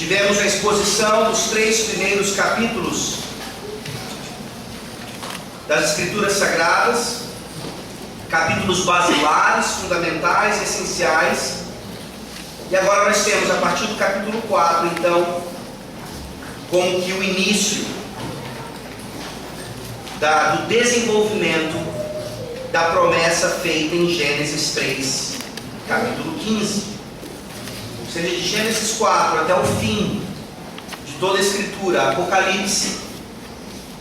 Tivemos a exposição dos 3 primeiros capítulos das Escrituras Sagradas, capítulos basilares, fundamentais, essenciais. E agora nós temos, a partir do capítulo 4, então, como que o início do desenvolvimento da promessa feita em Gênesis 3, capítulo 15. Ou seja, de Gênesis 4 até o fim de toda a Escritura, Apocalipse,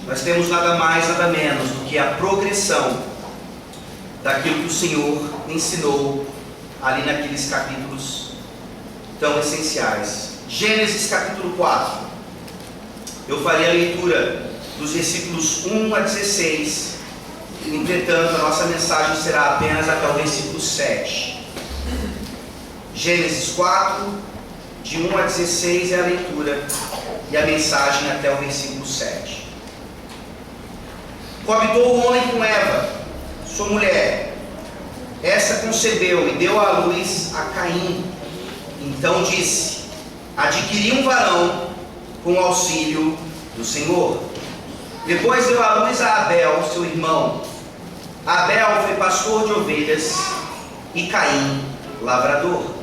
nós temos nada mais, nada menos do que a progressão daquilo que o Senhor ensinou ali naqueles capítulos tão essenciais. Gênesis capítulo 4. Eu farei a leitura dos versículos 1 a 16. Entretanto, a nossa mensagem será apenas até o versículo 7. Gênesis 4, de 1 a 16 é a leitura, e a mensagem até o versículo 7. Coabitou o homem com Eva, sua mulher. Esta concebeu e deu à luz a Caim. Então disse: adquiri um varão com o auxílio do Senhor. Depois deu à luz a Abel, seu irmão. Abel foi pastor de ovelhas e Caim, lavrador.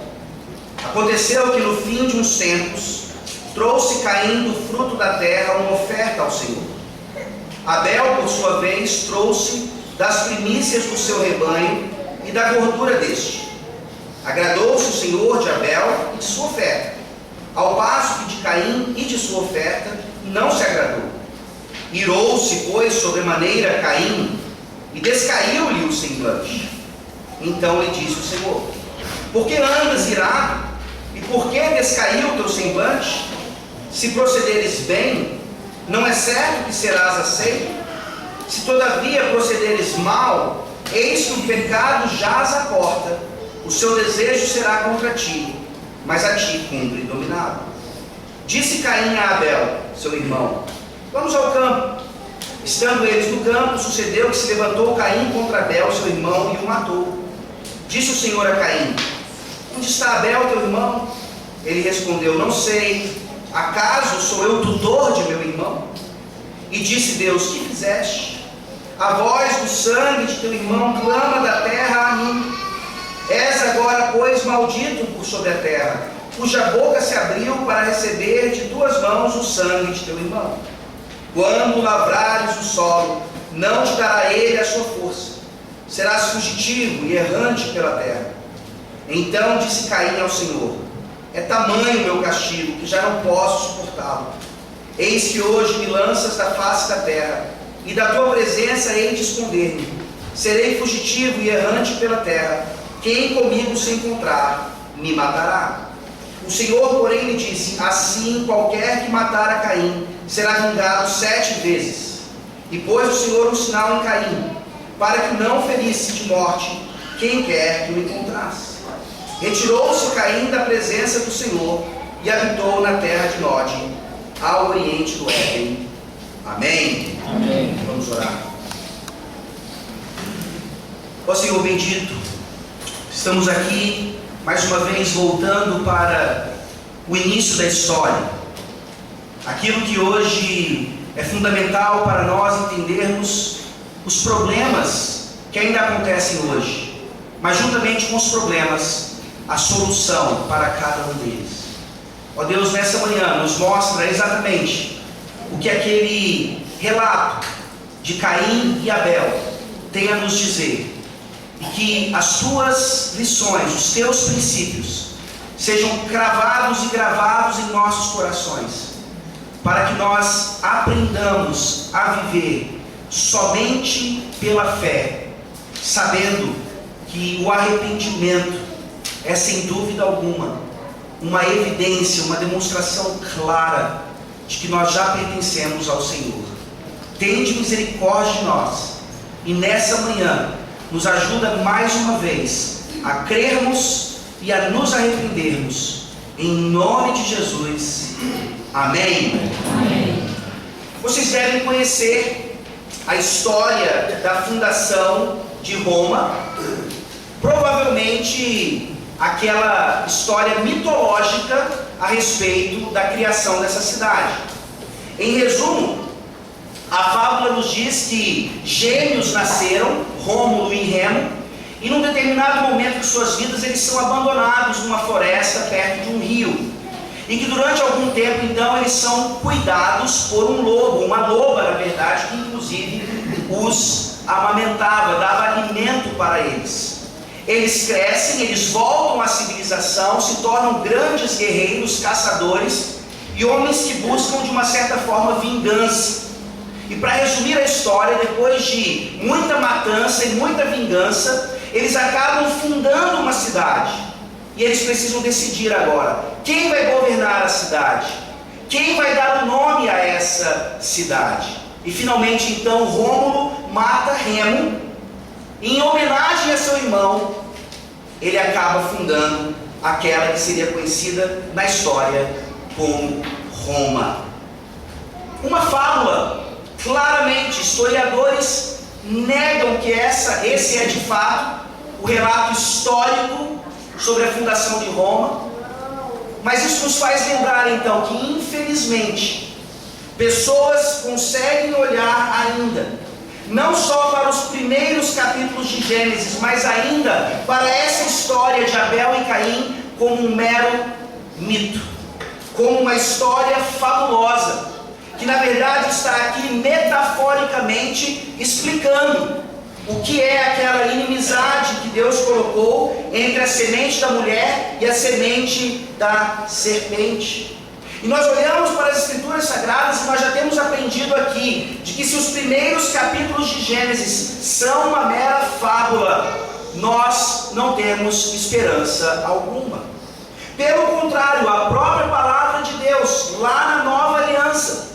Aconteceu que no fim de uns tempos trouxe Caim do fruto da terra uma oferta ao Senhor. Abel, por sua vez, trouxe das primícias do seu rebanho e da gordura deste. Agradou-se o Senhor de Abel e de sua oferta, ao passo que de Caim e de sua oferta não se agradou. Irou-se, pois, sobremaneira Caim, e descaiu-lhe o semblante. Então lhe disse o Senhor: por que andas irado? E por que descaiu o teu semblante? Se procederes bem, não é certo que serás aceito? Se todavia procederes mal, eis que o pecado jaz à porta, o seu desejo será contra ti, mas a ti cumpre dominá-lo. Disse Caim a Abel, seu irmão: vamos ao campo. Estando eles no campo, sucedeu que se levantou Caim contra Abel, seu irmão, e o matou. Disse o Senhor a Caim: onde está Abel, teu irmão? Ele respondeu: não sei. Acaso sou eu tutor de meu irmão? E disse Deus: que fizeste? A voz do sangue de teu irmão clama da terra a mim. És agora, pois, maldito por sobre a terra, cuja boca se abriu para receber de tuas mãos o sangue de teu irmão. Quando lavrares o solo, não te dará ele a sua força. Serás fugitivo e errante pela terra. Então disse Caim ao Senhor: é tamanho o meu castigo, que já não posso suportá-lo. Eis que hoje me lanças da face da terra, e da tua presença hei de esconder-me. Serei fugitivo e errante pela terra. Quem comigo se encontrar, me matará. O Senhor, porém, lhe disse: assim qualquer que matar a Caim será vingado 7 vezes. E pôs o Senhor um sinal em Caim, para que não ferisse de morte quem quer que o encontrasse. Retirou-se Caim da presença do Senhor e habitou na terra de Nod, ao oriente do Éden. Amém. Amém. Vamos orar. Ó Senhor bendito, estamos aqui mais uma vez voltando para o início da história. Aquilo que hoje é fundamental para nós entendermos os problemas que ainda acontecem hoje, mas juntamente com os problemas, a solução para cada um deles. Ó Deus, nessa manhã nos mostra exatamente o que aquele relato de Caim e Abel tem a nos dizer, e que as tuas lições, os teus princípios sejam cravados e gravados em nossos corações, para que nós aprendamos a viver somente pela fé, sabendo que o arrependimento é, sem dúvida alguma, uma evidência, uma demonstração clara de que nós já pertencemos ao Senhor. Tende misericórdia de nós, e nessa manhã nos ajuda mais uma vez a crermos e a nos arrependermos, em nome de Jesus. Amém. Amém. Vocês devem conhecer a história da fundação de Roma. Provavelmente aquela história mitológica a respeito da criação dessa cidade. Em resumo, a fábula nos diz que gêmeos nasceram, Rômulo e Remo, e num determinado momento de suas vidas eles são abandonados numa floresta perto de um rio. E que durante algum tempo então eles são cuidados por um lobo, uma loba na verdade, que inclusive os amamentava, dava alimento para eles. Eles crescem, eles voltam à civilização, se tornam grandes guerreiros, caçadores e homens que buscam de uma certa forma vingança. E para resumir a história, depois de muita matança e muita vingança, eles acabam fundando uma cidade. E eles precisam decidir agora, quem vai governar a cidade? Quem vai dar o nome a essa cidade? E finalmente então Rômulo mata Remo. Em homenagem a seu irmão, ele acaba fundando aquela que seria conhecida na história como Roma. Uma fábula. Claramente, historiadores negam que esse é de fato o relato histórico sobre a fundação de Roma, mas isso nos faz lembrar então que infelizmente pessoas conseguem olhar ainda não só para os primeiros capítulos de Gênesis, mas ainda para essa história de Abel e Caim como um mero mito, como uma história fabulosa, que na verdade está aqui metaforicamente explicando o que é aquela inimizade que Deus colocou entre a semente da mulher e a semente da serpente. E nós olhamos para as Escrituras Sagradas e nós já temos aprendido aqui de que se os primeiros capítulos de Gênesis são uma mera fábula, nós não temos esperança alguma. Pelo contrário, a própria palavra de Deus, lá na Nova Aliança,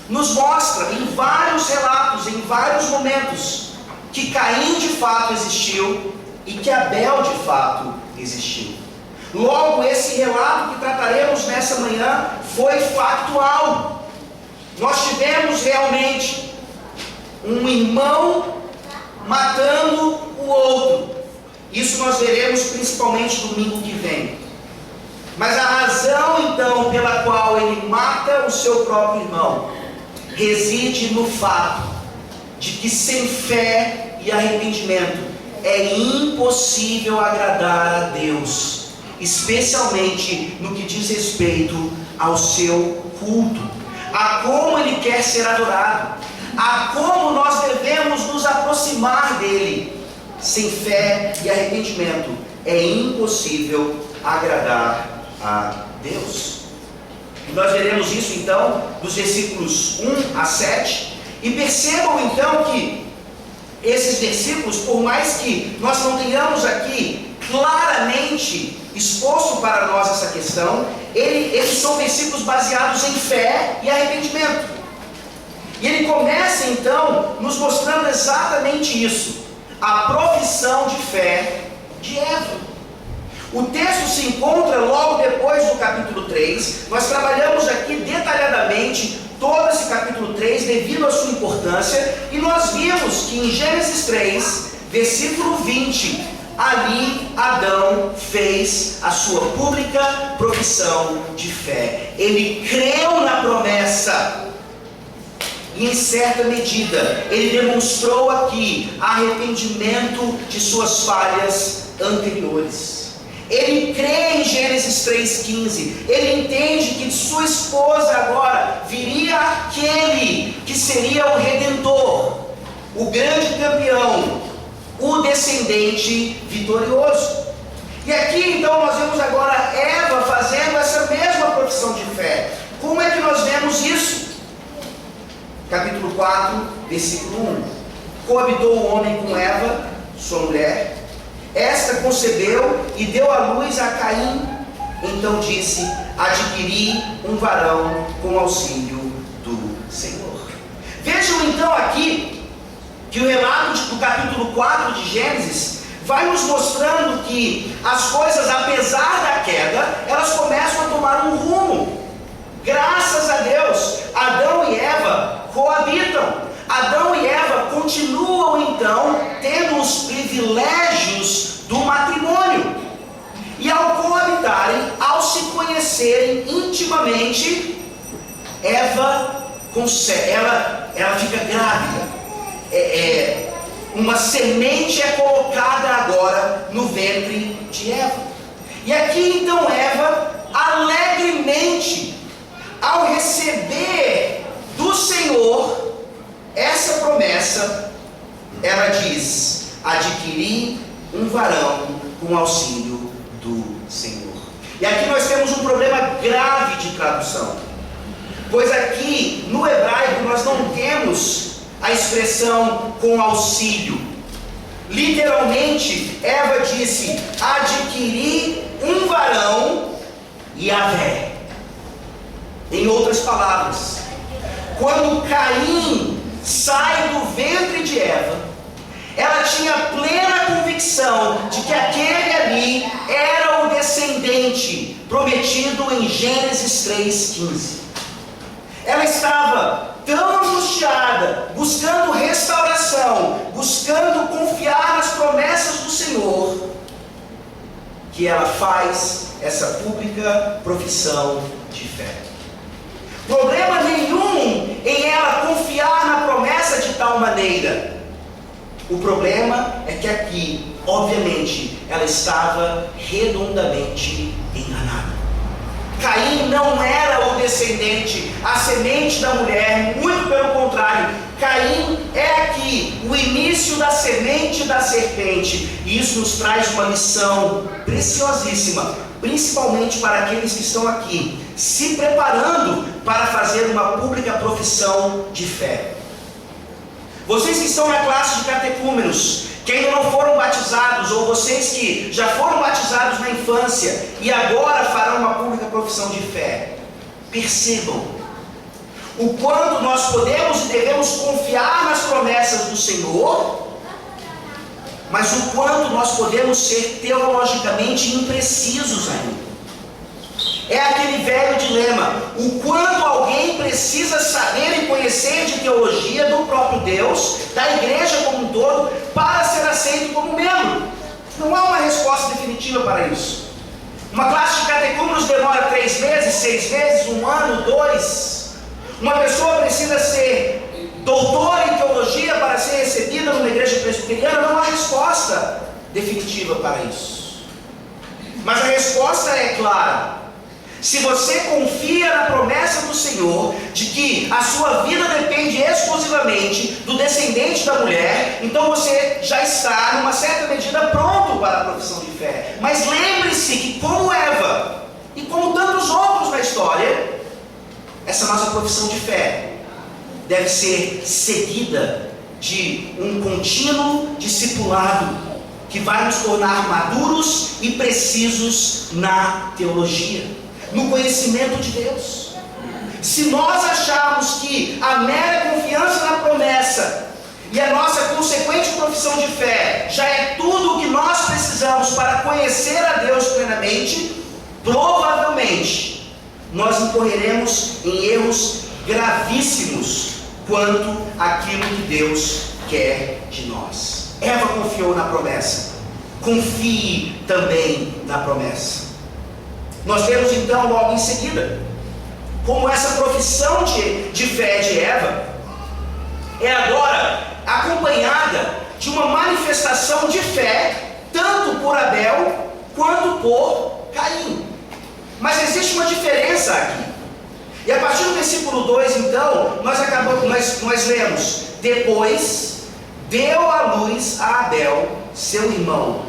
nos mostra em vários relatos, em vários momentos, que Caim de fato existiu e que Abel de fato existiu. Logo, esse relato que trataremos nessa manhã foi factual. Nós tivemos realmente um irmão matando o outro. Isso nós veremos principalmente domingo que vem. Mas a razão então pela qual ele mata o seu próprio irmão reside no fato de que sem fé e arrependimento é impossível agradar a Deus, especialmente no que diz respeito ao seu culto, a como ele quer ser adorado, a como nós devemos nos aproximar dele. Sem fé e arrependimento é impossível agradar a Deus. E nós veremos isso então dos versículos 1 a 7. E percebam então que esses versículos, por mais que nós não tenhamos aqui claramente exposto para nós essa questão, eles são versículos baseados em fé e arrependimento. E ele começa então nos mostrando exatamente isso, a profissão de fé de Eva. O texto se encontra logo depois do capítulo 3. Nós trabalhamos aqui detalhadamente todo esse capítulo 3 devido à sua importância, e nós vimos que em Gênesis 3, versículo 20, ali Adão fez a sua pública profissão de fé. Ele creu na promessa e em certa medida ele demonstrou aqui arrependimento de suas falhas anteriores. Ele crê em Gênesis 3,15, ele entende que de sua esposa agora viria aquele que seria o Redentor, o grande campeão, o descendente vitorioso. E aqui então nós vemos agora Eva fazendo essa mesma profissão de fé. Como é que nós vemos isso? Capítulo 4, versículo 1. Coabitou o homem com Eva, sua mulher. Esta concebeu e deu à luz a Caim. Então disse: adquiri um varão com auxílio do Senhor. Vejam então aqui que o relato do capítulo 4 de Gênesis vai nos mostrando que as coisas, apesar da queda, elas começam a tomar um rumo. Graças a Deus, Adão e Eva coabitam. Adão e Eva continuam então tendo os privilégios do matrimônio. E ao efetivamente, Eva consegue, ela fica grávida. Uma semente é colocada agora no ventre de Eva. E aqui então Eva, alegremente, ao receber do Senhor essa promessa, ela diz: adquiri um varão com auxílio do Senhor. E aqui nós temos um problema grave de tradução, pois aqui no hebraico nós não temos a expressão com auxílio. Literalmente, Eva disse: adquiri um varão, Yahvé. Em outras palavras, quando Caim sai do ventre de Eva, ela tinha plena convicção de que aquele ali era o descendente prometido em Gênesis 3,15. Ela estava tão angustiada, buscando restauração, buscando confiar nas promessas do Senhor, que ela faz essa pública profissão de fé. Problema nenhum em ela confiar na promessa de tal maneira. O problema é que aqui, obviamente, ela estava redondamente enganada. Caim não era o descendente, a semente da mulher, muito pelo contrário. Caim é aqui o início da semente da serpente. E isso nos traz uma lição preciosíssima, principalmente para aqueles que estão aqui, se preparando para fazer uma pública profissão de fé. Vocês que estão na classe de catecúmenos, que ainda não foram batizados, ou vocês que já foram batizados na infância e agora farão uma pública profissão de fé, percebam o quanto nós podemos e devemos confiar nas promessas do Senhor, mas o quanto nós podemos ser teologicamente imprecisos ainda. É aquele velho dilema: o quanto alguém precisa saber e conhecer de teologia do próprio Deus, da igreja como um todo, para ser aceito como membro. Não há uma resposta definitiva para isso. Uma classe de catecúmenos demora 3 meses, 6 meses, 1 ano, 2. Uma pessoa precisa ser doutora em teologia para ser recebida numa igreja presbiteriana. Não há resposta definitiva para isso. Mas a resposta é clara. Se você confia na promessa do Senhor, de que a sua vida depende exclusivamente do descendente da mulher, então você já está, numa certa medida, pronto para a profissão de fé. Mas lembre-se que, como Eva, e como tantos outros na história, essa nossa profissão de fé deve ser seguida de um contínuo discipulado, que vai nos tornar maduros e precisos na teologia, no conhecimento de Deus. Se nós acharmos que a mera confiança na promessa e a nossa consequente profissão de fé já é tudo o que nós precisamos para conhecer a Deus plenamente, provavelmente nós incorreremos em erros gravíssimos quanto àquilo que Deus quer de nós. Eva confiou na promessa. Confie também na promessa. Nós vemos então logo em seguida como essa profissão de fé de Eva é agora acompanhada de uma manifestação de fé tanto por Abel quanto por Caim. Mas existe uma diferença aqui. E a partir do versículo 2 então nós lemos: depois deu à luz a Abel, seu irmão.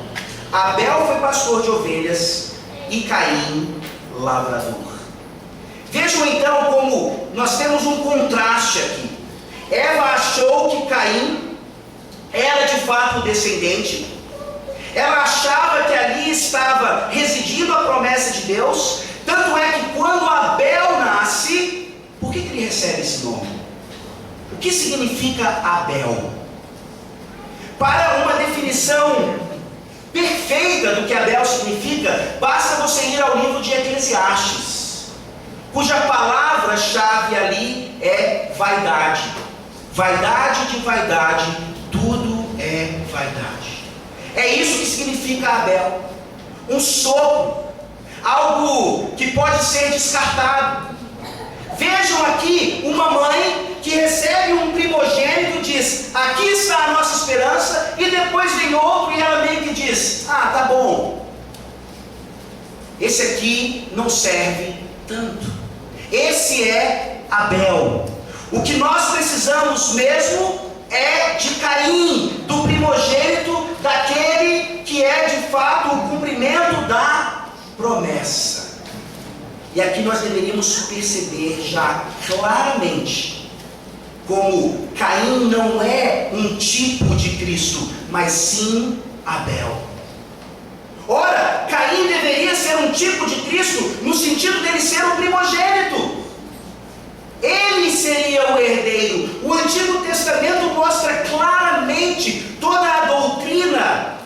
Abel foi pastor de ovelhas e Caim, lavrador. Vejam então como nós temos um contraste aqui. Eva achou que Caim era de fato o descendente. Ela achava que ali estava residindo a promessa de Deus. Tanto é que quando Abel nasce, por que ele recebe esse nome? O que significa Abel? Para uma definição perfeita do que Abel significa, basta você ir ao livro de Eclesiastes, cuja palavra-chave ali é vaidade. Vaidade de vaidade, tudo é vaidade. É isso que significa Abel. Um sopro. algo que pode ser descartado. Vejam aqui uma mãe que recebe um primogênito e diz: aqui está a nossa esperança, e depois vem outro e ela meio que diz: ah, tá bom, esse aqui não serve tanto. Esse é Abel. O que nós precisamos mesmo é de Caim, do primogênito, daquele que é de fato o cumprimento da promessa. E aqui nós deveríamos perceber já claramente como Caim não é um tipo de Cristo, mas sim Abel. Ora, Caim deveria ser um tipo de Cristo no sentido dele ser o primogênito. Ele seria o herdeiro. O Antigo Testamento mostra claramente toda a doutrina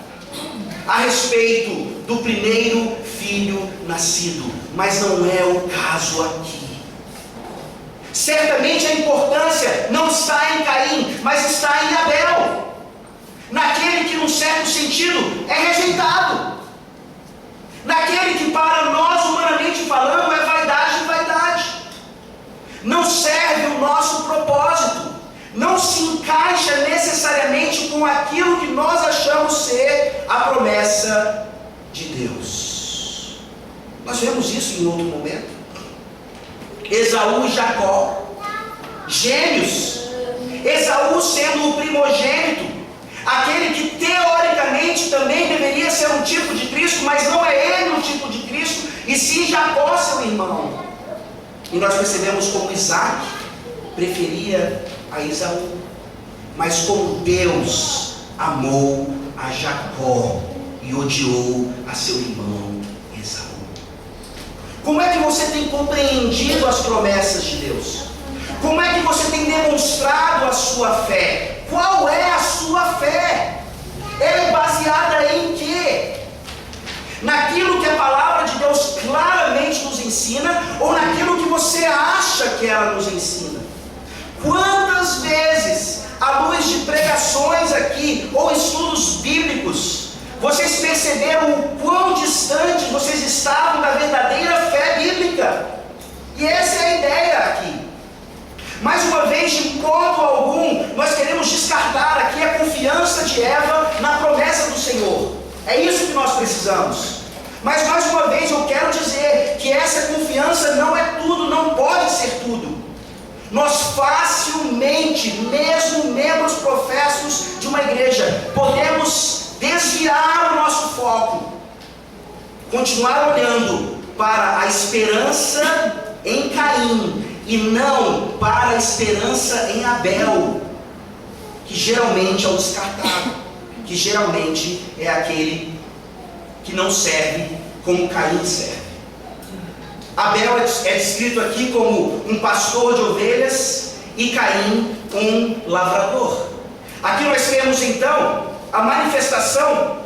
a respeito do primeiro filho nascido, mas não é o caso aqui. Certamente a importância não está em Caim, mas está em Abel, naquele que num certo sentido é rejeitado, naquele que para nós humanamente falando é vaidade e vaidade, não serve o nosso propósito, não se encaixa necessariamente com aquilo que nós achamos ser a promessa de Deus. Nós vemos isso em outro momento. Esaú e Jacó, gêmeos. Esaú sendo o primogênito, aquele que teoricamente também deveria ser um tipo de Cristo, mas não é ele um tipo de Cristo, e sim Jacó, seu irmão. E nós percebemos como Isaac preferia a Esaú, mas como Deus amou a Jacó e odiou a seu irmão Esaú. Como é que você tem compreendido as promessas de Deus? Como é que você tem demonstrado a sua fé? Qual é a sua fé? Ela é baseada em quê? Naquilo que a palavra de Deus claramente nos ensina, ou naquilo que você acha que ela nos ensina? Quantas vezes, à luz de pregações aqui, ou estudos bíblicos, vocês perceberam o quão distantes vocês estavam da verdadeira fé bíblica? E essa é a ideia aqui. Mais uma vez, de modo algum, nós queremos descartar aqui a confiança de Eva na promessa do Senhor. É isso que nós precisamos. Mas mais uma vez eu quero dizer que essa confiança não é tudo, não pode ser tudo. Nós facilmente, mesmo membros professos de uma igreja, podemos desviar o nosso foco, continuar olhando para a esperança em Caim e não para a esperança em Abel, que geralmente é o descartado, que geralmente é aquele que não serve como Caim serve. Abel é descrito aqui como um pastor de ovelhas e Caim um lavrador. Aqui nós temos então a manifestação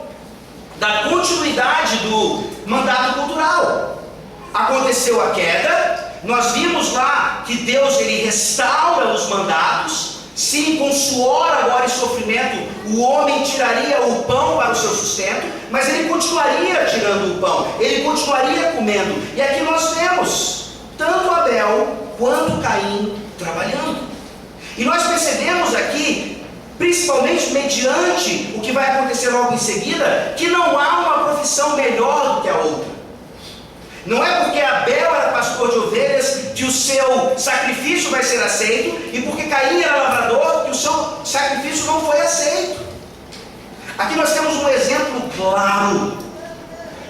da continuidade do mandato cultural. Aconteceu a queda, nós vimos lá que Deus ele restaura os mandatos. Sim, com suor agora e sofrimento, o homem tiraria o pão para o seu sustento, mas ele continuaria tirando o pão, ele continuaria comendo. E aqui nós vemos tanto Abel quanto Caim trabalhando. E nós percebemos aqui, principalmente mediante o que vai acontecer logo em seguida, que não há uma profissão melhor do que a outra. Não é porque Abel era pastor de ovelhas que o seu sacrifício vai ser aceito, e porque Caim era lavrador que o seu sacrifício não foi aceito. Aqui nós temos um exemplo claro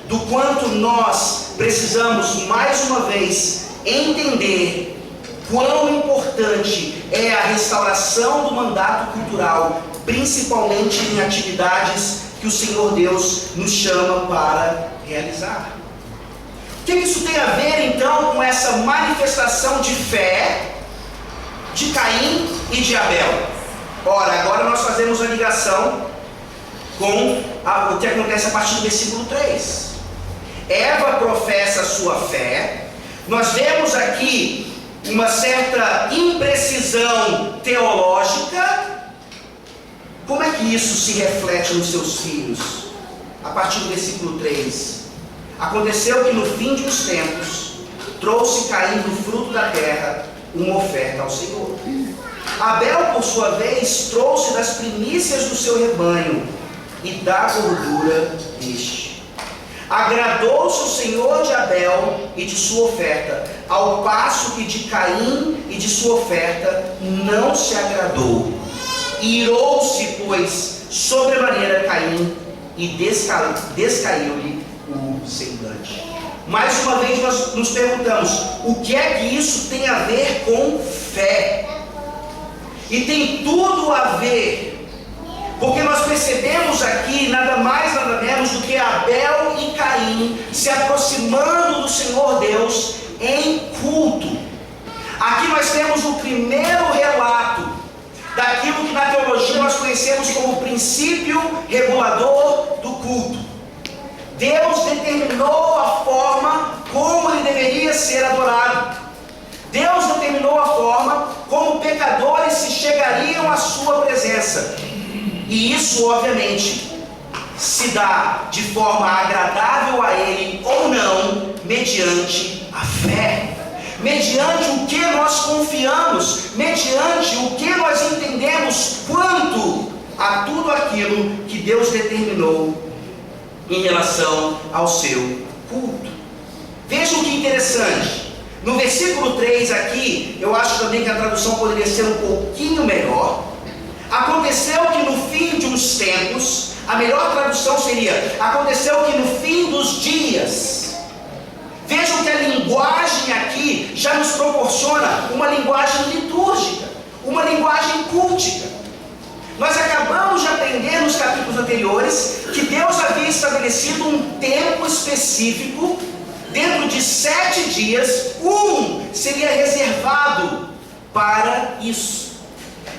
do quanto nós precisamos, mais uma vez, entender quão importante é a restauração do mandato cultural, principalmente em atividades que o Senhor Deus nos chama para realizar. O que isso tem a ver então com essa manifestação de fé de Caim e de Abel? Ora, agora nós fazemos a ligação com o que acontece a partir do versículo 3. Eva professa a sua fé. Nós vemos aqui uma certa imprecisão teológica. Como é que isso se reflete nos seus filhos? A partir do versículo 3. Aconteceu que no fim de uns tempos, trouxe Caim do fruto da terra uma oferta ao Senhor. Abel, por sua vez, trouxe das primícias do seu rebanho e da gordura deste. Agradou-se o Senhor de Abel e de sua oferta, ao passo que de Caim e de sua oferta não se agradou. Irou-se, pois, sobremaneira Caim e descaiu-lhe o semblante. Mais uma vez nós nos perguntamos, o que é que isso tem a ver com fé? E tem tudo a ver, porque nós percebemos aqui nada mais nada menos do que Abel e Caim se aproximando do Senhor Deus em culto. Aqui nós temos o primeiro relato daquilo que na teologia nós conhecemos como o princípio regulador do culto. Deus determinou a forma como ele deveria ser adorado. Deus determinou a forma como pecadores se chegariam à sua presença. E isso, obviamente, se dá de forma agradável a ele ou não, mediante a fé. Mediante o que nós confiamos, mediante o que nós entendemos quanto a tudo aquilo que Deus determinou em relação ao seu culto. Vejam que interessante. No versículo 3 aqui, eu acho também que a tradução poderia ser um pouquinho melhor. Aconteceu que no fim de uns tempos, a melhor tradução seria: aconteceu que no fim dos dias. Vejam que a linguagem aqui já nos proporciona uma linguagem litúrgica, uma linguagem cultica. Nós acabamos de aprender nos capítulos anteriores que Deus havia estabelecido um tempo específico. Dentro de 7 dias, seria reservado para isso.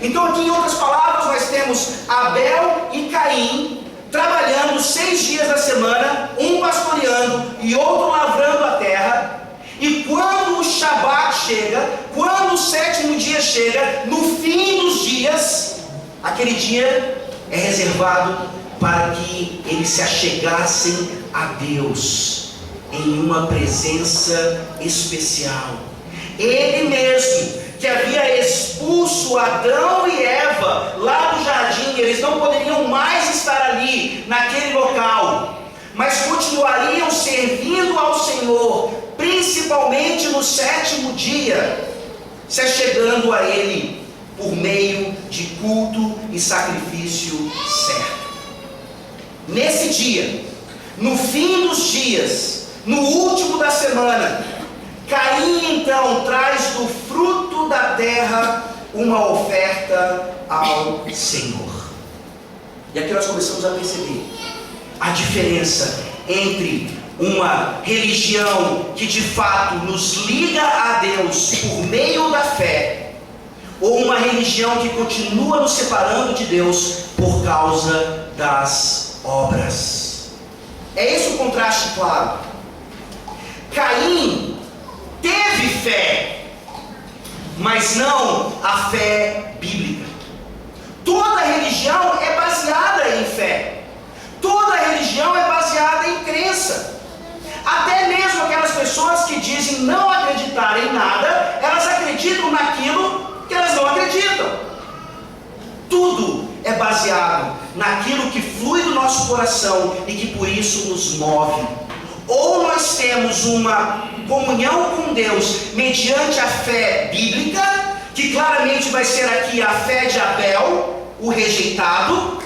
Então aqui, em outras palavras, nós temos Abel e Caim trabalhando 6 dias da semana, um pastoreando e outro lavrando a terra. E quando o Shabat chega, quando o 7º dia chega, no fim dos dias, aquele dia é reservado para que eles se achegassem a Deus em uma presença especial. Ele mesmo, que havia expulso Adão e Eva lá do jardim, eles não poderiam mais estar ali, naquele local, mas continuariam servindo ao Senhor, principalmente no 7º dia, se achegando a Ele por meio de culto e sacrifício certo. Nesse dia, no fim dos dias, no último da semana, Caim então traz do fruto da terra uma oferta ao Senhor. E aqui nós começamos a perceber a diferença entre uma religião que de fato nos liga a Deus por meio da fé, ou uma religião que continua nos separando de Deus por causa das obras. É esse o contraste claro. Caim teve fé, mas não a fé bíblica. Toda religião é baseada em fé. Toda religião é baseada em crença. Até mesmo aquelas pessoas que dizem não acreditar em nada, elas acreditam naquilo que elas não acreditam. Tudo é baseado naquilo que flui do nosso coração e que por isso nos move. Ou nós temos uma comunhão com Deus mediante a fé bíblica, que claramente vai ser aqui a fé de Abel, o rejeitado,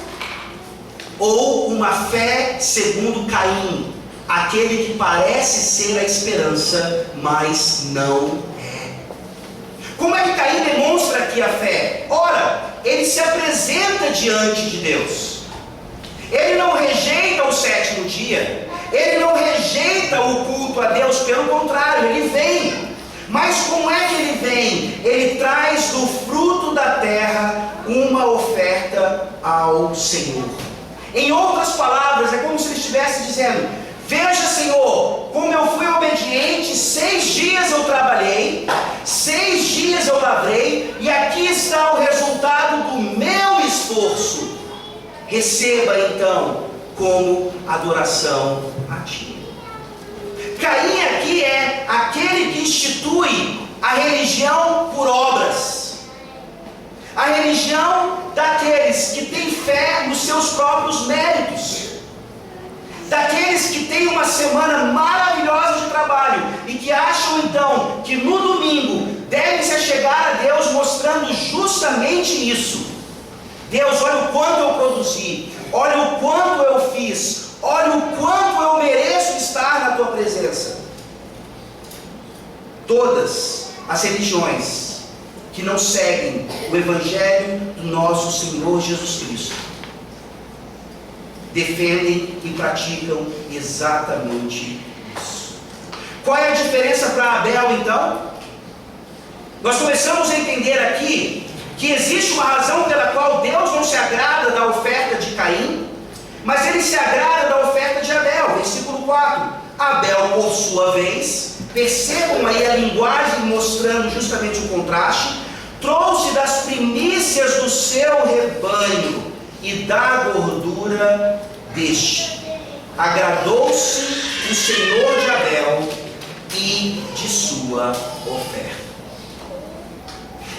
ou uma fé segundo Caim, aquele que parece ser a esperança, mas não é. Como é que Caim demonstra aqui a fé? Ora, ele se apresenta diante de Deus. Ele não rejeita o 7º dia, ele não rejeita o culto a Deus, pelo contrário, ele vem. Mas como é que ele vem? Ele traz do fruto da terra uma oferta ao Senhor. Em outras palavras, é como se ele estivesse dizendo: veja, Senhor, como eu fui obediente, 6 dias eu trabalhei, 6 dias eu lavrei, e aqui está o resultado do meu esforço. Receba então como adoração a Ti. Caim aqui é aquele que institui a religião por obras, a religião daqueles que têm fé nos seus próprios méritos, daqueles que têm uma semana maravilhosa de trabalho e que acham então que no domingo devem se achegar a Deus mostrando justamente isso. Deus, olha o quanto eu produzi, olha o quanto eu fiz, olha o quanto eu mereço estar na tua presença. Todas as religiões que não seguem o Evangelho do nosso Senhor Jesus Cristo defendem e praticam exatamente isso. Qual é a diferença para Abel então? Nós começamos a entender aqui que existe uma razão pela qual Deus não se agrada da oferta de Caim, mas ele se agrada da oferta de Abel. Versículo 4. Abel, por sua vez, percebam aí a linguagem mostrando justamente o contraste, trouxe das primícias do seu rebanho e da gordura deste. Agradou-se o Senhor de Abel e de sua oferta.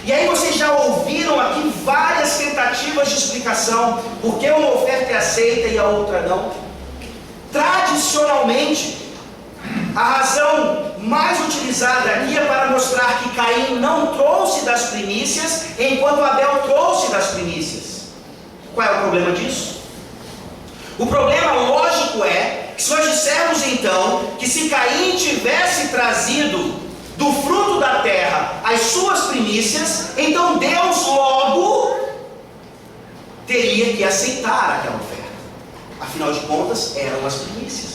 E aí vocês já ouviram aqui várias tentativas de explicação por que uma oferta é aceita e a outra não. Tradicionalmente, a razão mais utilizada aqui é para mostrar que Caim não trouxe das primícias, enquanto Abel trouxe das primícias. Qual é o problema disso? O problema lógico é que se nós dissermos então que se Caim tivesse trazido do fruto da terra as suas primícias, então Deus logo teria que aceitar aquela oferta. Afinal de contas, eram as primícias.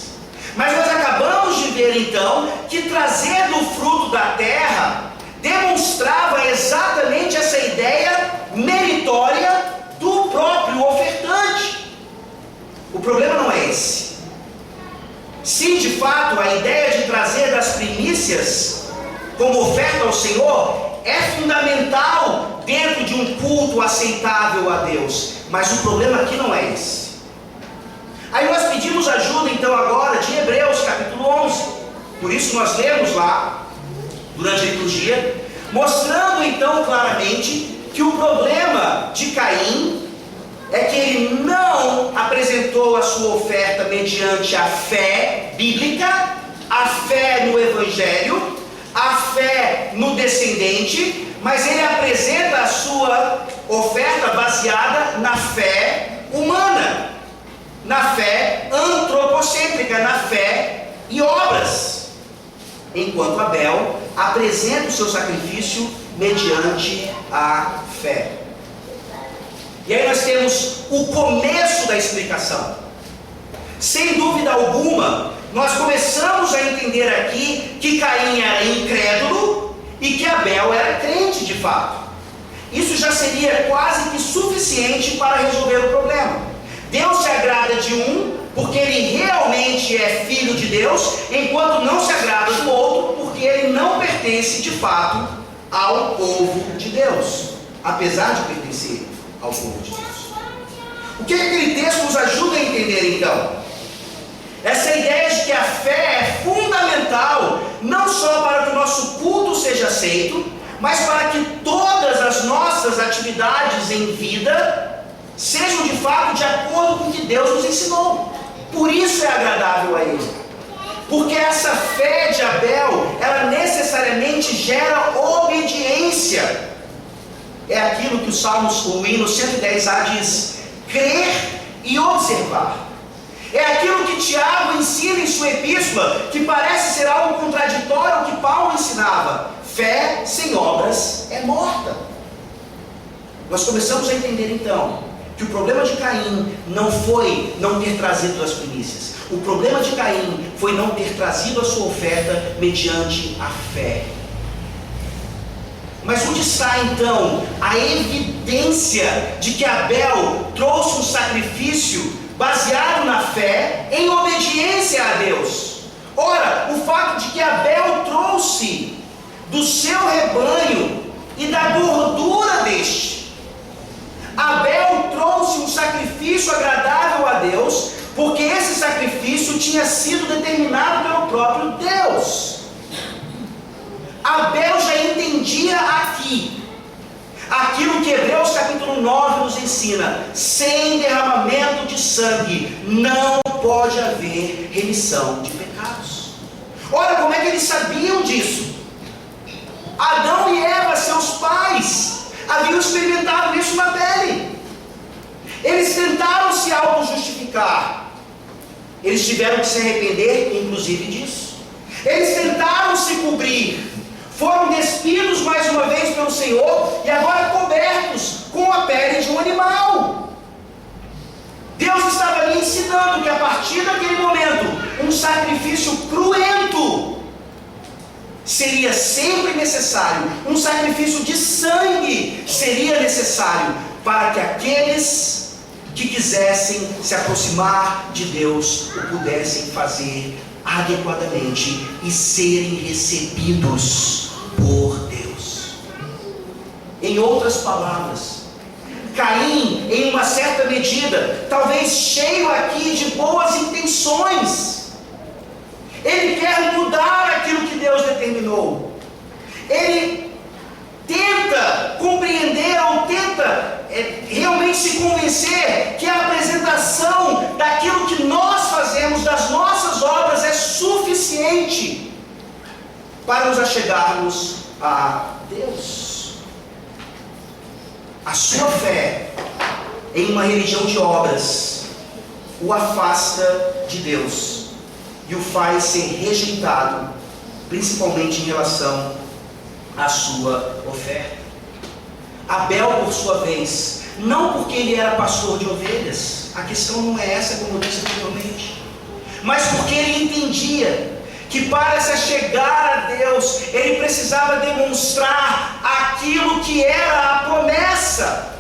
Mas nós acabamos de ver então que trazer do fruto da terra demonstrava exatamente essa ideia meritória do próprio ofertante. O problema não é esse. Sim, de fato, a ideia de trazer das primícias como oferta ao Senhor é fundamental dentro de um culto aceitável a Deus. Mas o problema aqui não é esse. Aí nós pedimos ajuda então agora de Hebreus capítulo 11. Por isso nós lemos lá, durante a liturgia, mostrando então claramente que o problema de Caim é que ele não apresentou a sua oferta mediante a fé bíblica, a fé no Evangelho, a fé no descendente, mas ele apresenta a sua oferta baseada na fé humana, na fé antropocêntrica, na fé e obras, enquanto Abel apresenta o seu sacrifício mediante a fé. E aí nós temos o começo da explicação. Sem dúvida alguma, nós começamos a entender aqui que Caim era incrédulo e que Abel era crente de fato. Isso já seria quase que suficiente para resolver o problema. Deus se agrada de um porque ele realmente é filho de Deus, enquanto não se agrada do outro porque ele não pertence de fato ao povo de Deus, apesar de pertencer ao povo de Deus. O que aquele texto nos ajuda a entender então? Essa ideia de que a fé é fundamental não só para que o nosso culto seja aceito, mas para que todas as nossas atividades em vida sejam de fato de acordo com o que Deus nos ensinou. Por isso é agradável a Ele. Porque essa fé de Abel, ela necessariamente gera obediência. É aquilo que o hino 110A diz: crer e observar. É aquilo que Tiago ensina em sua epístola, que parece ser algo contraditório ao que Paulo ensinava: fé sem obras é morta. Nós começamos a entender então que o problema de Caim não foi não ter trazido as primícias. O problema de Caim foi não ter trazido a sua oferta mediante a fé. Mas onde está então a evidência de que Abel trouxe um sacrifício baseado na fé, em obediência a Deus? Ora, o fato de que Abel trouxe do seu rebanho e da gordura deste. Abel trouxe um sacrifício agradável a Deus, porque esse sacrifício tinha sido determinado pelo próprio Deus. Abel já entendia aqui aquilo que Hebreus capítulo 9 nos ensina: sem derramamento de sangue não pode haver remissão de pecados. Olha como é que eles sabiam disso. Adão e Eva, seus pais, haviam experimentado isso na pele. Eles tentaram se auto-justificar. Eles tiveram que se arrepender, inclusive, disso. Eles tentaram se cobrir. Foram despidos mais uma vez pelo Senhor e agora cobertos com a pele de um animal. Deus estava ali ensinando que a partir daquele momento, um sacrifício cruento seria sempre necessário. Um sacrifício de sangue seria necessário para que aqueles que quisessem se aproximar de Deus o pudessem fazer adequadamente e serem recebidos por Deus. Em outras palavras, Caim, em uma certa medida, talvez cheio aqui de boas intenções, ele quer mudar aquilo que Deus determinou. Ele tenta compreender ou tenta realmente se convencer que a apresentação daquilo que nós fazemos, das nossas obras, é suficiente para nos achegarmos a Deus. A sua fé em uma religião de obras o afasta de Deus e o faz ser rejeitado, principalmente em relação à sua oferta. Abel, por sua vez, não porque ele era pastor de ovelhas, a questão não é essa, como eu disse anteriormente, mas porque ele entendia que para se chegar a Deus, ele precisava demonstrar aquilo que era a promessa.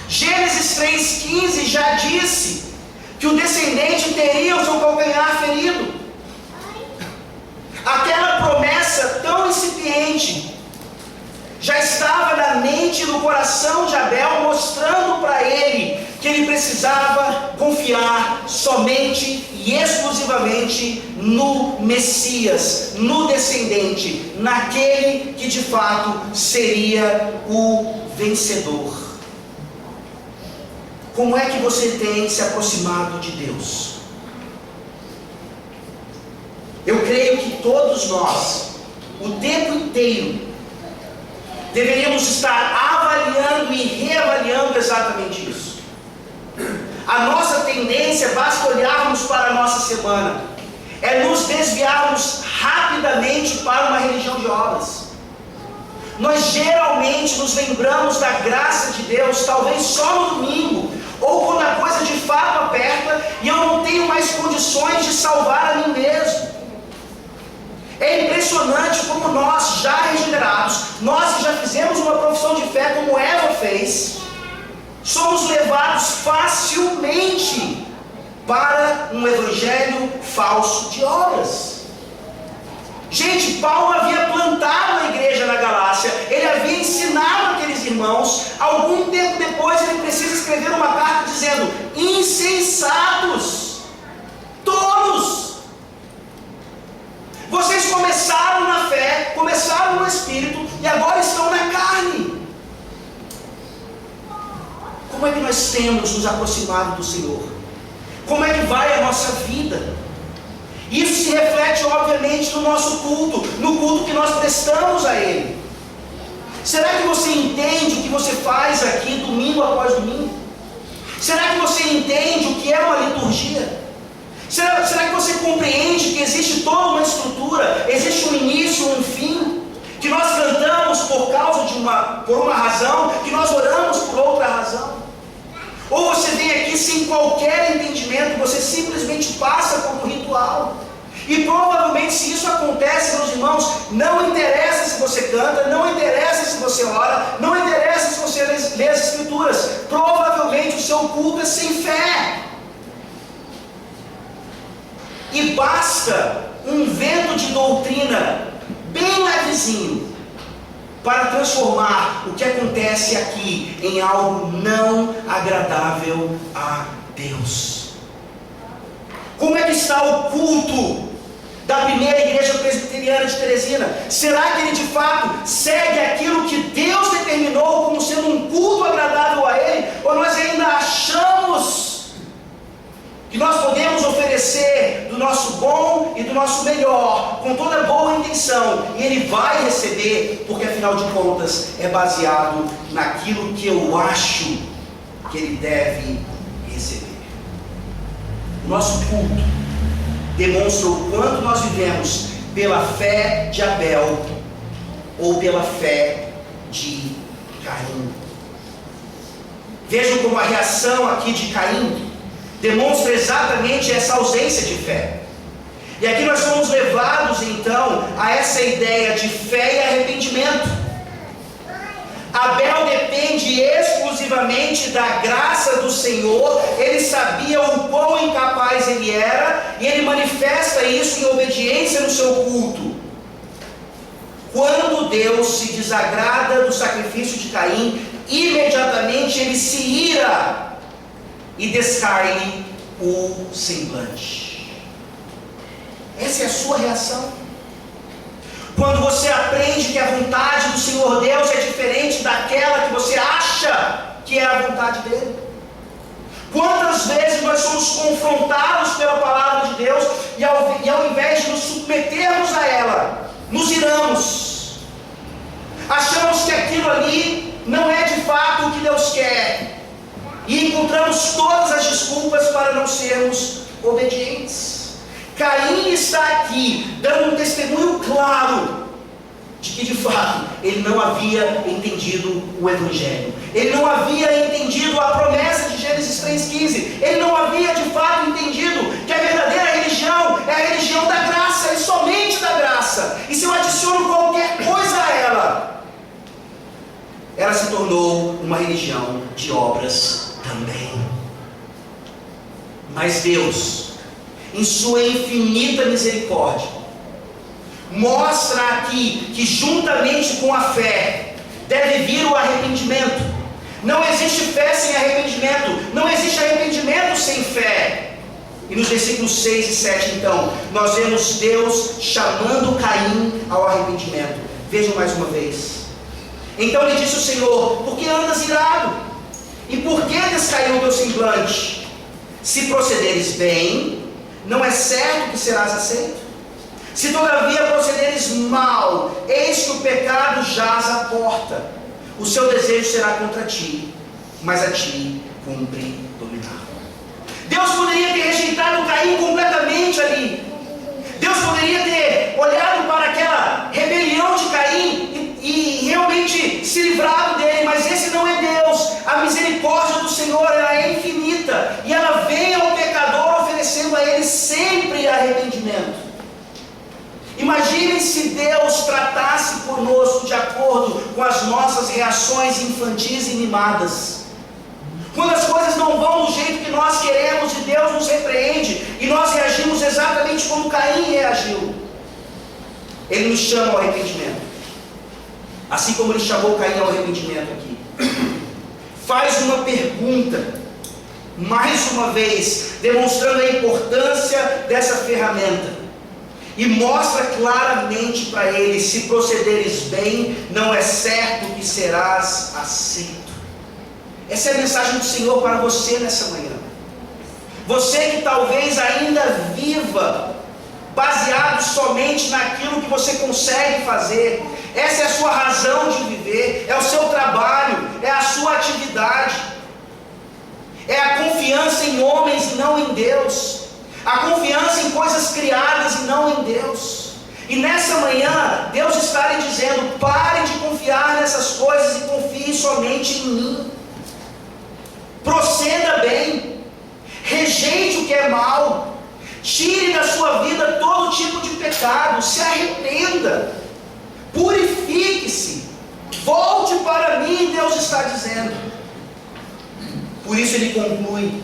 Gênesis 3,15 já disse que o descendente teria o seu calcanhar ferido. Aquela promessa tão incipiente já estava na mente e no coração de Abel, mostrando para ele que ele precisava confiar somente e exclusivamente no Messias, no descendente, naquele que de fato seria o vencedor. Como é que você tem se aproximado de Deus? Eu creio que todos nós, o tempo inteiro, deveríamos estar avaliando e reavaliando exatamente isso. A nossa tendência, basta olharmos para a nossa semana, é nos desviarmos rapidamente para uma religião de obras. Nós geralmente nos lembramos da graça de Deus, talvez só no domingo, ou quando a coisa de fato aperta e eu não tenho mais condições de salvar a mim mesmo. É impressionante como nós, já regenerados, nós que já fizemos uma profissão de fé como Eva fez, somos levados facilmente para um evangelho falso de obras. Gente, Paulo havia plantado a igreja na Galácia, ele havia ensinado aqueles irmãos. Algum tempo depois ele precisa escrever uma carta dizendo: insensatos, tolos, vocês começaram na fé, começaram no Espírito e agora estão na carne. Como é que nós temos nos aproximado do Senhor? Como é que vai a nossa vida? Isso se reflete obviamente no nosso culto, no culto que nós prestamos a Ele. Será que você entende o que você faz aqui domingo após domingo? Será que você entende o que é uma liturgia? Será que você compreende que existe toda uma estrutura, existe um início, um fim, que nós cantamos por uma razão, que nós oramos por outra razão? Ou você vem aqui sem qualquer entendimento, você simplesmente passa como ritual? E provavelmente, se isso acontece, meus irmãos, não interessa se você canta, não interessa se você ora, não interessa se você lê as Escrituras, provavelmente o seu culto é sem fé. E basta um vento de doutrina bem levezinho para transformar o que acontece aqui em algo não agradável a Deus. Como é que está o culto da primeira igreja presbiteriana de Teresina? Será que ele de fato segue aquilo que Deus determinou como sendo um culto agradável a Ele? Ou nós ainda achamos que nós podemos oferecer do nosso bom e do nosso melhor, com toda boa intenção, e Ele vai receber, porque afinal de contas é baseado naquilo que eu acho que Ele deve receber? O nosso culto demonstra o quanto nós vivemos pela fé de Abel ou pela fé de Caim. Vejam como a reação aqui de Caim demonstra exatamente essa ausência de fé. E aqui nós somos levados então a essa ideia de fé e arrependimento. Abel depende exclusivamente da graça do Senhor. Ele sabia o quão incapaz ele era, e ele manifesta isso em obediência no seu culto. Quando Deus se desagrada do sacrifício de Caim, imediatamente ele se ira e descai-lhe o semblante. Essa é a sua reação. Quando você aprende que a vontade do Senhor Deus é diferente daquela que você acha que é a vontade dele. Quantas vezes nós somos confrontados pela palavra de Deus e ao invés de nos submetermos a ela, nos iramos. Achamos que aquilo ali não é de fato o que Deus quer e encontramos todas as desculpas para não sermos obedientes. Caim está aqui dando um testemunho claro de que de fato ele não havia entendido o Evangelho. Ele não havia entendido a promessa de Gênesis 3,15. Ele não havia de fato entendido que a verdadeira religião é a religião da graça e somente da graça. E se eu adiciono qualquer coisa a ela se tornou uma religião de obras também. Mas Deus, em sua infinita misericórdia, mostra aqui que juntamente com a fé deve vir o arrependimento. Não existe fé sem arrependimento, não existe arrependimento sem fé. E nos versículos 6 e 7 então, nós vemos Deus chamando Caim ao arrependimento. Vejam mais uma vez. Então lhe disse o Senhor: por que andas irado? E por que descaiu o teu semblante? Se procederes bem, não é certo que serás aceito? Se todavia procederes mal, eis que o pecado jaz à porta. O seu desejo será contra ti, mas a ti cumpre dominar. Deus poderia ter rejeitado Caim completamente ali. Deus poderia ter olhado para aquela rebelião de Caim e realmente se livrado dele, mas esse não é Deus. A misericórdia do Senhor, ela é infinita, e ela vem ao pecador oferecendo a ele sempre arrependimento. Imaginem se Deus tratasse conosco de acordo com as nossas reações infantis e mimadas. Quando as coisas não vão do jeito que nós queremos e Deus nos repreende, e nós reagimos exatamente como Caim reagiu. Ele nos chama ao arrependimento, assim como ele chamou Caim ao arrependimento aqui. Faz uma pergunta, mais uma vez, demonstrando a importância dessa ferramenta, e mostra claramente para ele: se procederes bem, não é certo que serás aceito. Essa é a mensagem do Senhor para você nessa manhã. Você que talvez ainda viva baseado somente naquilo que você consegue fazer. Essa é a sua razão de viver, é o seu trabalho, é a sua atividade, é a confiança em homens e não em Deus, a confiança em coisas criadas e não em Deus. E nessa manhã Deus está lhe dizendo: pare de confiar nessas coisas e confie somente em mim. Proceda bem, rejeite o que é mal, tire da sua vida todo tipo de pecado, se arrependa, purifique-se, volte para mim, Deus está dizendo. Por isso ele conclui: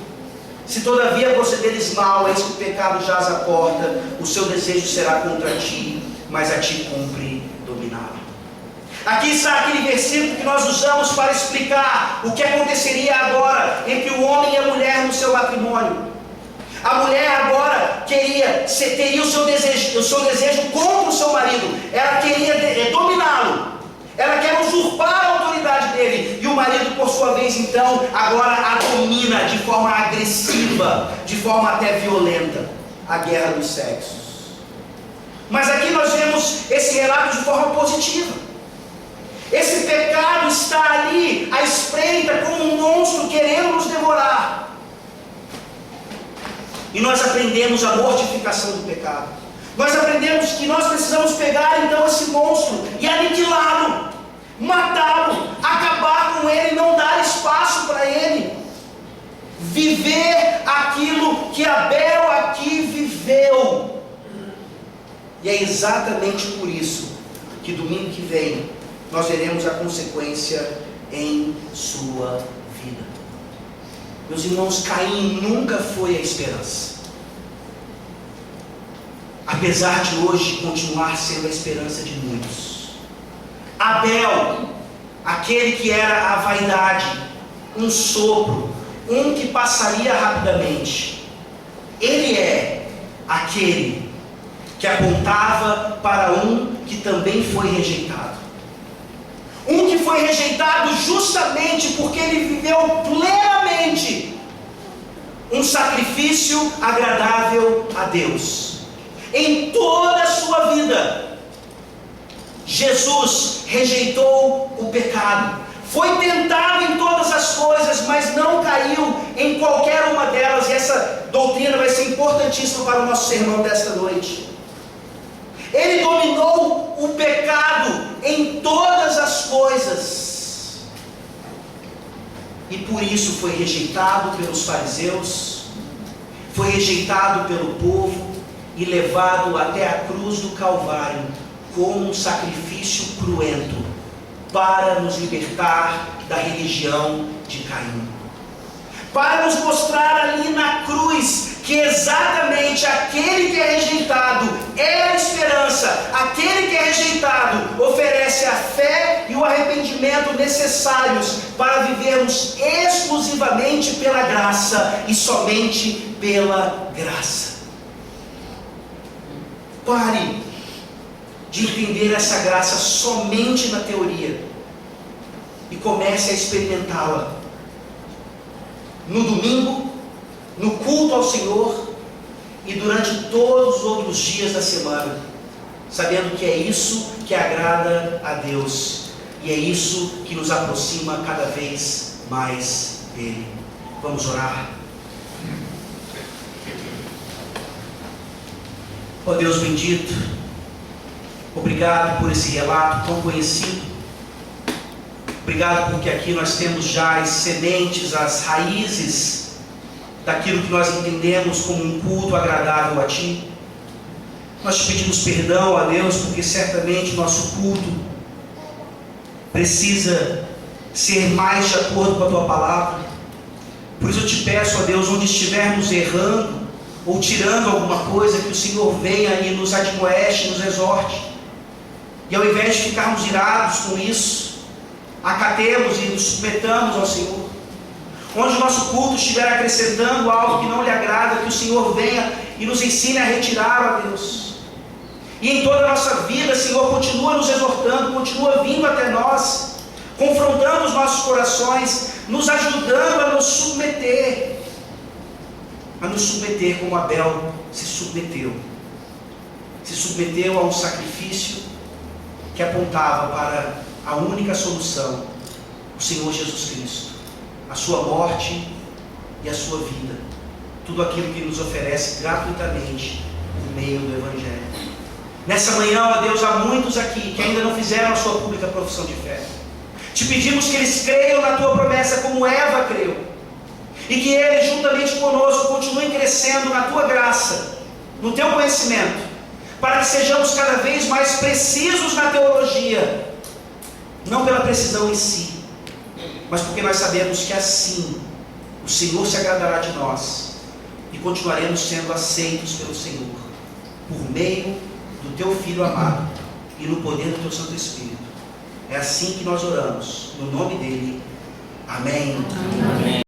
se todavia procederes mal, eis que o pecado jaz à porta, o seu desejo será contra ti, mas a ti cumpre dominá-lo. Aqui está aquele versículo que nós usamos para explicar o que aconteceria agora entre o homem e a mulher no seu matrimônio. A mulher agora teria o seu desejo contra o seu marido. Ela queria dominá-lo. Ela quer usurpar a autoridade dele. E o marido, por sua vez, então, agora a domina de forma agressiva, de forma até violenta. A guerra dos sexos. Mas aqui nós vemos esse relato de forma positiva. Esse pecado está ali à espreita como um monstro querendo nos devorar. E nós aprendemos a mortificação do pecado. Nós aprendemos que nós precisamos pegar então esse monstro e aniquilá-lo, matá-lo, acabar com ele, não dar espaço para ele. Viver aquilo que Abel aqui viveu. E é exatamente por isso que domingo que vem nós veremos a consequência em sua vida. Meus irmãos, Caim nunca foi a esperança. Apesar de hoje continuar sendo a esperança de muitos. Abel, aquele que era a vaidade, um sopro, um que passaria rapidamente. Ele é aquele que apontava para um que também foi rejeitado. Um que foi rejeitado justamente porque ele viveu plenamente um sacrifício agradável a Deus. Em toda a sua vida, Jesus rejeitou o pecado. Foi tentado em todas as coisas, mas não caiu em qualquer uma delas. E essa doutrina vai ser importantíssima para o nosso sermão desta noite. Ele dominou o pecado em todas as coisas. E por isso foi rejeitado pelos fariseus, foi rejeitado pelo povo e levado até a cruz do Calvário como um sacrifício cruento para nos libertar da religião de Caim. Para nos mostrar ali na cruz que exatamente aquele que é rejeitado é a esperança. Aquele que é rejeitado oferece a fé e o arrependimento necessários para vivermos exclusivamente pela graça e somente pela graça. Pare de entender essa graça somente na teoria e comece a experimentá-la no domingo, no culto ao Senhor e durante todos os outros dias da semana, sabendo que é isso que agrada a Deus e é isso que nos aproxima cada vez mais dele. Vamos orar. Ó Deus bendito, obrigado por esse relato tão conhecido. Obrigado porque aqui nós temos já as sementes, as raízes daquilo que nós entendemos como um culto agradável a Ti. Nós te pedimos perdão, a Deus, porque certamente nosso culto precisa ser mais de acordo com a Tua palavra. Por isso eu te peço, a Deus, onde estivermos errando ou tirando alguma coisa, que o Senhor venha e nos admoeste, nos exorte. E ao invés de ficarmos irados com isso, acatemos e nos submetamos ao Senhor. Onde o nosso culto estiver acrescentando algo que não lhe agrada, que o Senhor venha e nos ensine a retirar, ó Deus. E em toda a nossa vida, Senhor, continua nos exortando, continua vindo até nós, confrontando os nossos corações, nos ajudando a nos submeter como Abel se submeteu a um sacrifício que apontava para a única solução, o Senhor Jesus Cristo, a sua morte e a sua vida, tudo aquilo que nos oferece gratuitamente por meio do Evangelho. Nessa manhã, ó Deus, há muitos aqui que ainda não fizeram a sua pública profissão de fé. Te pedimos que eles creiam na tua promessa como Eva creu, e que eles juntamente conosco continuem crescendo na tua graça, no teu conhecimento, para que sejamos cada vez mais precisos na teologia, não pela precisão em si, mas porque nós sabemos que assim o Senhor se agradará de nós e continuaremos sendo aceitos pelo Senhor, por meio do teu Filho amado e no poder do teu Santo Espírito. É assim que nós oramos, no nome dele. Amém. Amém.